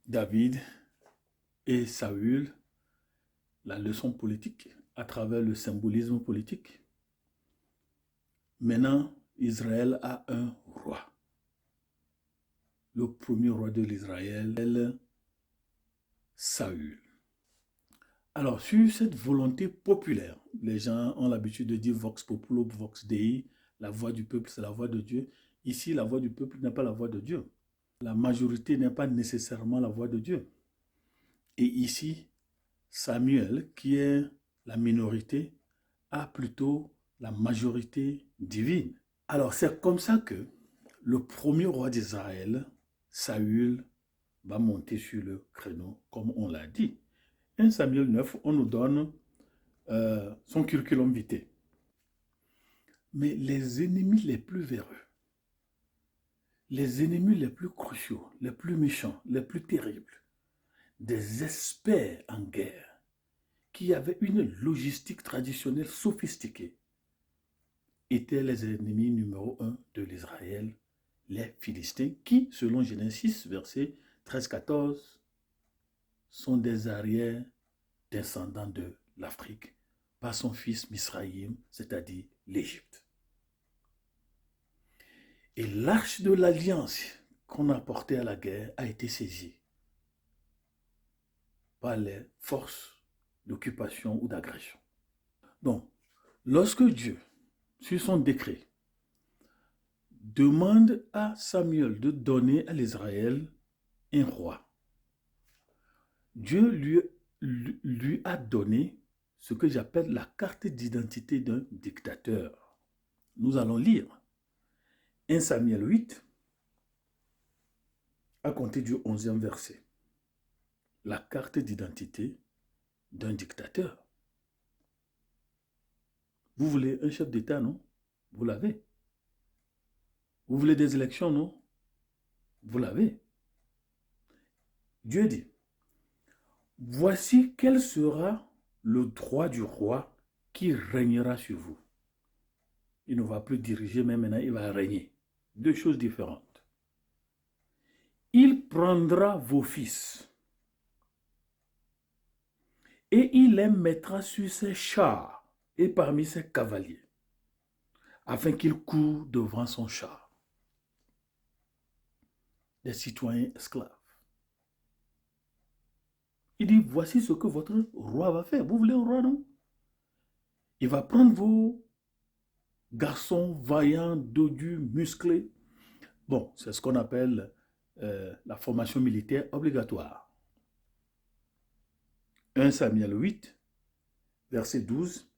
David et Saül, la leçon politique à travers le symbolisme politique. Maintenant, Israël a un roi. Le premier roi de l'Israël, Saül. Alors, sur cette volonté populaire, les gens ont l'habitude de dire Vox Populo, Vox Dei, la voix du peuple, c'est la voix de Dieu. Ici, la voix du peuple n'est pas la voix de Dieu. La majorité n'est pas nécessairement la voix de Dieu. Et ici, Samuel, qui est la minorité, a plutôt la majorité divine. Alors, c'est comme ça que le premier roi d'Israël, Saül, va monter sur le créneau, comme on l'a dit. 1 Samuel 9, on nous donne son curriculum vitae. Mais les ennemis les plus véreux, les ennemis les plus cruciaux, les plus méchants, les plus terribles, des experts en guerre, qui avaient une logistique traditionnelle sophistiquée, étaient les ennemis numéro 1 de l'Israël, les Philistins, qui, selon Genèse 6, verset 13-14, sont des arrières descendants de l'Afrique par son fils Misraïm, c'est-à-dire l'Égypte. Et l'arche de l'alliance qu'on a portée à la guerre a été saisie par les forces d'occupation ou d'agression. Donc, lorsque Dieu, sur son décret, demande à Samuel de donner à l'Israël un roi, Dieu lui a donné ce que j'appelle la carte d'identité d'un dictateur. Nous allons lire 1 Samuel 8, à compter du 11e verset. La carte d'identité d'un dictateur. Vous voulez un chef d'État, non? Vous l'avez. Vous voulez des élections, non? Vous l'avez. Dieu dit, voici quel sera le droit du roi qui régnera sur vous. Il ne va plus diriger, mais maintenant il va régner. Deux choses différentes. Il prendra vos fils et il les mettra sur ses chars et parmi ses cavaliers, afin qu'ils courent devant son char. Des citoyens esclaves. Il dit, voici ce que votre roi va faire. Vous voulez un roi, non? Il va prendre vos garçons vaillants, dodus, musclés. Bon, c'est ce qu'on appelle la formation militaire obligatoire. 1 Samuel 8, verset 12.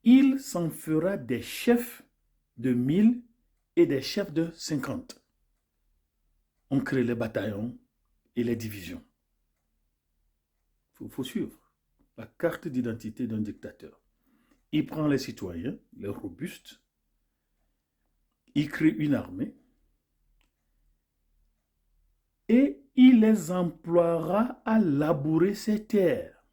Il s'en fera des chefs de 1000 et des chefs de 50. On crée les bataillons et les divisions. Il faut suivre la carte d'identité d'un dictateur. Il prend les citoyens, les robustes, il crée une armée et il les emploiera à labourer ses terres.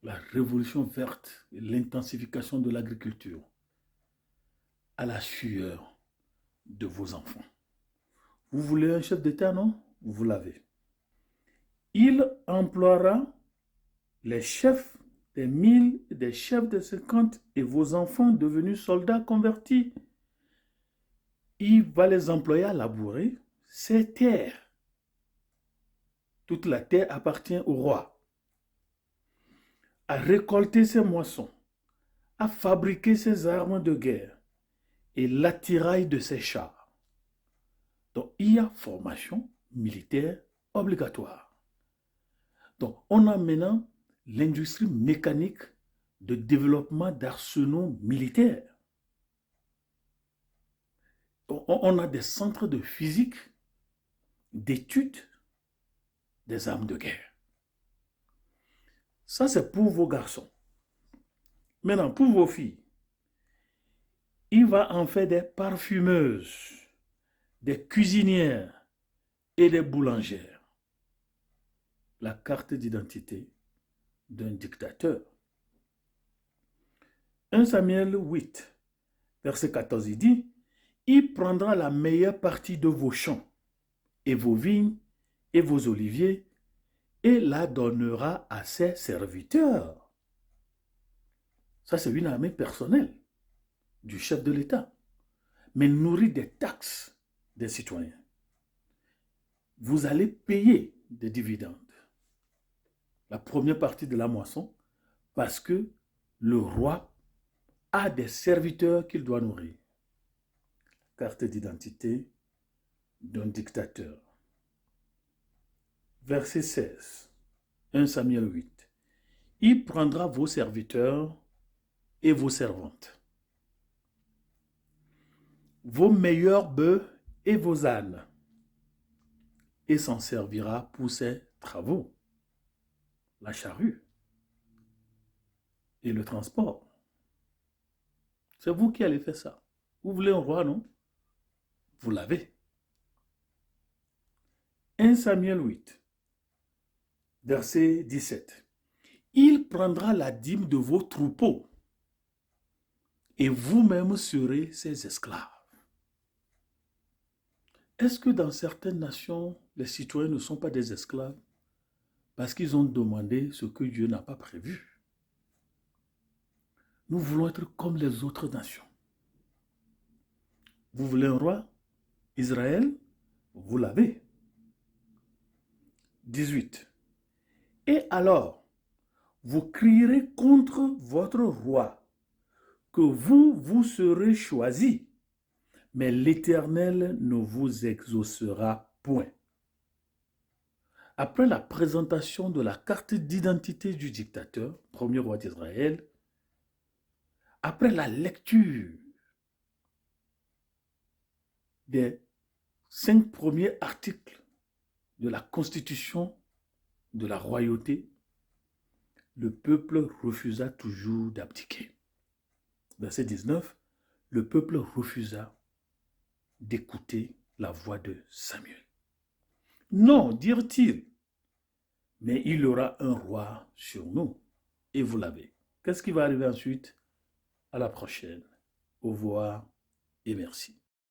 La révolution verte et l'intensification de l'agriculture à la sueur de vos enfants. Vous voulez un chef d'État, non? Vous l'avez. Il emploiera les chefs des 1000 et des chefs de 50 et vos enfants devenus soldats convertis. Il va les employer à labourer ces terres. Toute la terre appartient au roi. À récolter ses moissons, à fabriquer ses armes de guerre et l'attirail de ses chars. Donc, il y a formation militaire obligatoire. Donc, on a maintenant l'industrie mécanique de développement d'arsenaux militaires. On a des centres de physique, d'études des armes de guerre. Ça, c'est pour vos garçons. Maintenant, pour vos filles, il va en faire des parfumeuses, des cuisinières et des boulangères. La carte d'identité d'un dictateur. 1 Samuel 8, Verset 14, il dit, il prendra la meilleure partie de vos champs et vos vignes et vos oliviers et la donnera à ses serviteurs. Ça, c'est une armée personnelle du chef de l'État, mais nourrie des taxes des citoyens. Vous allez payer des dividendes, la première partie de la moisson, parce que le roi a des serviteurs qu'il doit nourrir. Carte d'identité d'un dictateur. Verset 16, 1 Samuel 8. Il prendra vos serviteurs et vos servantes, vos meilleurs bœufs et vos ânes, et s'en servira pour ses travaux, la charrue et le transport. C'est vous qui allez faire ça. Vous voulez un roi, non? Vous l'avez. 1 Samuel 8, verset 17. Il prendra la dîme de vos troupeaux et vous-même serez ses esclaves. Est-ce que dans certaines nations, les citoyens ne sont pas des esclaves parce qu'ils ont demandé ce que Dieu n'a pas prévu? Nous voulons être comme les autres nations. Vous voulez un roi? Israël, vous l'avez. 18. Et alors, vous crierez contre votre roi, que vous serez choisi, mais l'Éternel ne vous exaucera point. Après la présentation de la carte d'identité du dictateur, premier roi d'Israël, après la lecture des 5 premiers articles de la constitution de la royauté, le peuple refusa toujours d'abdiquer. Verset 19, le peuple refusa d'écouter la voix de Samuel. Non, dirent-ils, mais il y aura un roi sur nous. Et vous l'avez. Qu'est-ce qui va arriver ensuite? À la prochaine. Au revoir et merci.